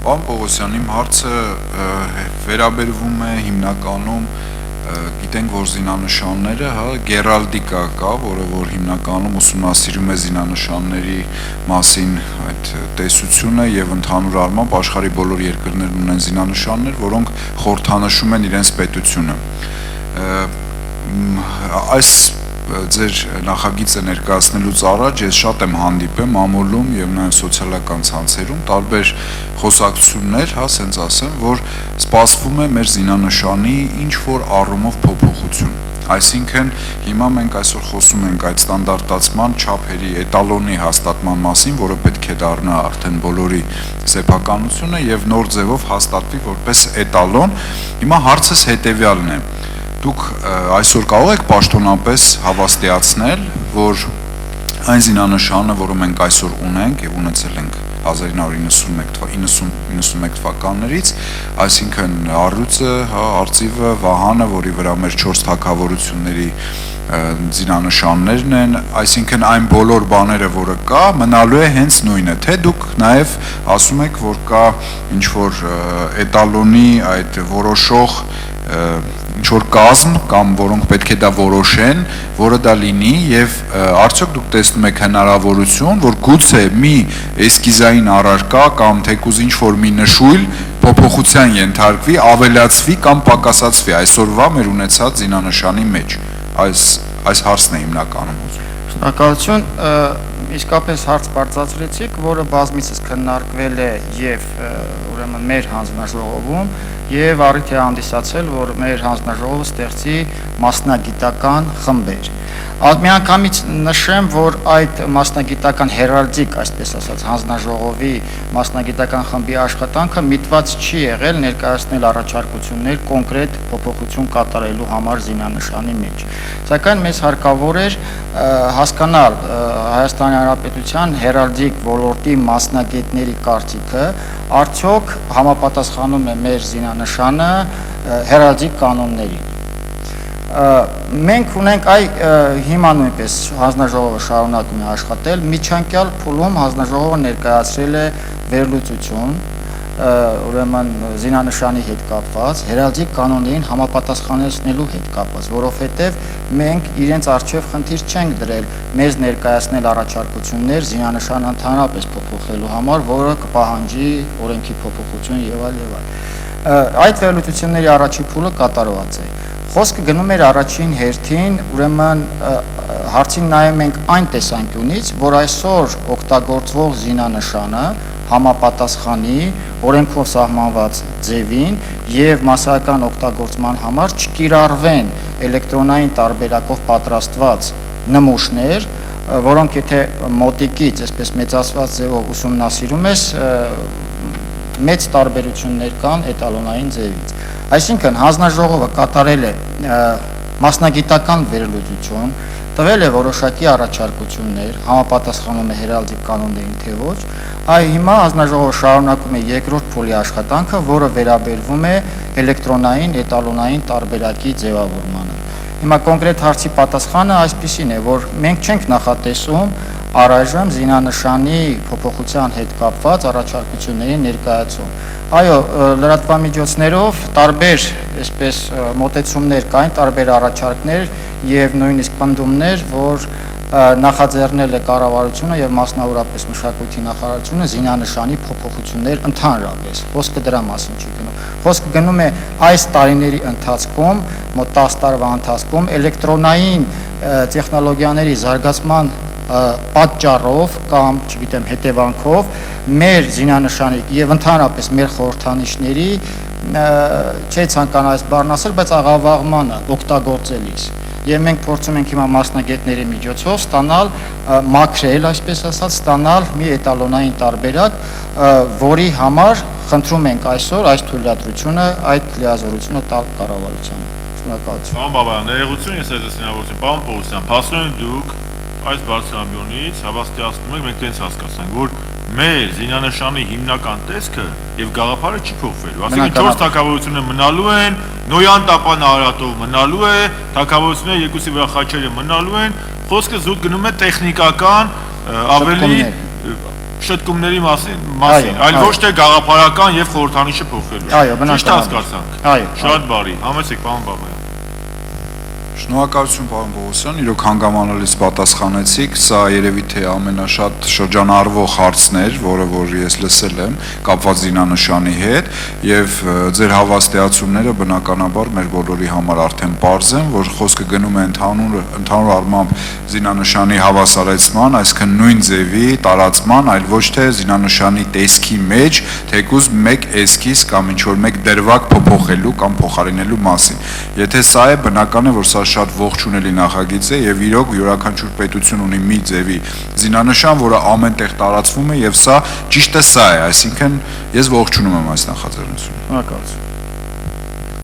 Պարոն Պողոսյան, իմ հարցը վերաբերվում է հիմնականում գիտենք, որ զինանշանները, գերալդիկա կա, որը որ հիմնականում ուսումնասիրում է զինանշանների մասին այդ տեսությունը եւ ընդհանուր առմամբ աշխարհի բոլոր երկրներն ունեն զինանշաններ, որոնք խորհրդանշում են իրենց պետությունը։ Այս ձեր նախագիծը ներկայացնելուց առաջ ես շատ եմ հանդիպել մամուլում եւ նաեւ սոցիալական ցանցերում տարբեր խոսակցություններ, ասենց ասեմ, որ սպասվում է մեր զինանշանի ինչ որ առումով փոփոխություն։ Այսինքն հիմա մենք այսօր խոսում ենք այդ ստանդարտացման չափերի էտալոնի հաստատման մասին, որը պետք է դառնա արդեն բոլորի սեփականությունը եւ նոր ձևով հաստատվի որպես էտալոն։ Հիմա հարցս հետեւյալն է. Դուք այսօր կարող եք պաշտոնապես հավաստիացնել, որ այն զինանշանը, որը մենք այսօր ունենք եւ ունեցել ենք 1991 թվականներից, այսինքն առյուծը, արծիվը, վահանը, որի վրա մեր 4 թագավորությունների զինանշաններն են, այսինքն այն բոլոր բաները, որը կա, մնալու է հենց նույնը, թե դուք նաեւ ասում եք, որ կա ինչ որ էտալոնի այդ որոշող ինչ որ կազմ կամ որոնք պետք է դա որոշեն, որը դա լինի եւ արդյոք դուք տեսնում եք հնարավորություն, որ գուցե մի էսկիզային առարկա կամ թեկուզ ինչ որ մի նշույլ փոփոխության ենթարկվի, ավելացվի կամ պակասացվի այսօրվա մեր ունեցած զինանշանի մեջ։ Այս հարցն է հիմնականում ուզում։ Շնորհակալություն, իսկապես հարց բարձրացրեցիք, որը բազմիցս քննարկվել է եւ ուրեմն մեր հանձնաժողովում եւ առիթ է հանդիսացել, որ մեր հանձնաժողովը ստեղծի մասնագիտական խմբեր։ Միանգամից նշեմ, որ այդ մասնագիտական հերարդիկ, այսպես ասած, հանձնաժողովի մասնագիտական խմբի աշխատանքը միտված չի եղել ներկայացնել առաջարկություններ կոնկրետ փոփոխություն կատարելու համար զինանշանի մեջ։ Սակայն մեզ հարկավոր էր հասկանալ Հայաստանի Հանրապետության հերարդիկ ոլորտի մասնագետների կարծիքը, արդյոք համապատասխանում է մեր զինանշանը հերարդիկ կանոններին։ Մենք ունենք հիմա նույնպես հանձնաժողովը շարունակում է աշխատել, միջանկյալ փուլում հանձնաժողովը ներկայացրել է վերլուծություն, ուրեմն զինանշանի հետ կապված, հերարդիկ կանոններին համապատասխանեցնելու հետ կապված, որովհետև մենք իրենց առջև խնդիր չենք դրել մեզ ներկայացնել առաջարկություններ զինանշանը ընդհանրապես փոփոխելու համար, որը կպահանջի օրենքի փոփոխություն եւ այլ եւ այլ։ Այդ վերլուծությունների առաջին փուլը կատարված է։ Խոսքը գնում էր առաջին հերթին, ուրեմն հարցին նայում ենք այն տեսանկյունից, որ այսօր օգտագործվող զինանշանը համապատասխանի օրենքով սահմանված ձևին եւ մասսայական օգտագործման համար չկիրառվեն էլեկտրոնային տարբերակով պատրաստված նմուշներ, որոնք եթե մոտիկից, այսպես մեծացված ձևով ուսումնասիրում ես, մեծ տարբերություններ կան էտալոնային ձևից։ Այսինքն հանձնաժողովը կատարել է մասնագիտական վերլուծություն, տվել է որոշակի առաջարկություններ, համապատասխանում է հերարդիկ կանոններին թե ոչ, հիմա հանձնաժողովը շարունակում է երկրորդ փուլի աշխատանքը, որը վերաբերվում է էլեկտրոնային էտալոնային տարբերակի ձևավորմանը։ Հիմա կոնկրետ հարցի պատասխանը այսպիսին է, որ մենք չենք նախատեսում առայժմ զինանշանի փոփոխության հետ կապված առաջարկությունների ներկայացում։ Այո, լրատվամիջոցներով տարբեր այսպես մոտեցումներ կային, տարբեր առաջարկներ եւ նույնիսկ պնդումներ, որ նախաձեռնել է կառավարությունը եւ մասնավորապես մշակույթի նախարարությունը զինանշանի փոփոխություններ ընդհանրապես։ Խոսքը դրա մասին չի գնում։ Խոսքը գնում է այս տարիների ընթացքում, մոտ 10 տարվա ընթացքում էլեկտրոնային տեխնոլոգիաների զարգացման պատճառով կամ, չգիտեմ, հետևանքով մեր զինանշանի եւ ընդհանրապես մեր խորհրդանիշների չի ցանկանա այս բառն ասել, բայց աղավաղմանը օգտագործելիս։ Եվ մենք փորձում ենք հիմա մասնագետների միջոցով ստանալ, մաքրել, այսպես ասած, ստանալ մի էտալոնային տարբերակ, որի համար խնդրում ենք այսօր այս թույլատրությունը, այդ լիազորությունը տալ կառավարությանը։ Շնորհակալություն։ Պարոն Բաբայան, ներողություն, ես այս հնարավորություն, պարոն Պողոսյան, փաստորեն դուք այս բարձրամբյոնից հավաստիացնում եք, մենք տենց հասկացանք, որ մեր զինանշանի հիմնական տեսքը եւ գաղափարը չի փոխվելու։ Ասենք 4 թագավորությունները մնալու են, Նոյան տապան արատով մնալու է, թագավորությունները երկուսի վրա խաչերը մնալու են, խոսքը զուտ գնում է տեխնիկական ավելի շտկումների մասին, այլ այո։ ոչ թե գաղափարական եւ խորհրդանիշը փոխելու։ Այո, բնականաբար։ Ճիշտ հասկացանք։ Այո, Շատ բարի։ Համեցեք, պարոն Բաբայան։ Շնորհակալություն պարոն Պողոսյան, իրոք հանգամանալից պատասխանեցիք, սա երևի թե ամենաշատ շրջանառվող հարցն էր, որ ես լսել եմ, կապված զինանշանի հետ, եւ ձեր հավաստիացումները բնականաբար մեր բոլորի համար արդեն պարզ են, որ խոսքը գնում է ընդհանուր առմամբ զինանշանի հավասարեցման, այսինքն նույն ձևի տարածման, այլ ոչ թե զինանշանի տեսքի մեջ, թեկուզ մեկ էսքիզ կամ ինչ-որ մեկ դրվագ փոփոխելու կամ փոխարինելու մասին։ Եթե սա է, բնական է, որ սա շատ ողջունելի նախագիծ է եւ իրոք յուրաքանչյուր պետություն ունի մի ձևի զինանշան, որը ամեն տեղ տարածվում է եւ սա ճիշտը սա է, այսինքն ես ողջունում եմ այս նախաձեռնությունը։ Շնորհակալություն։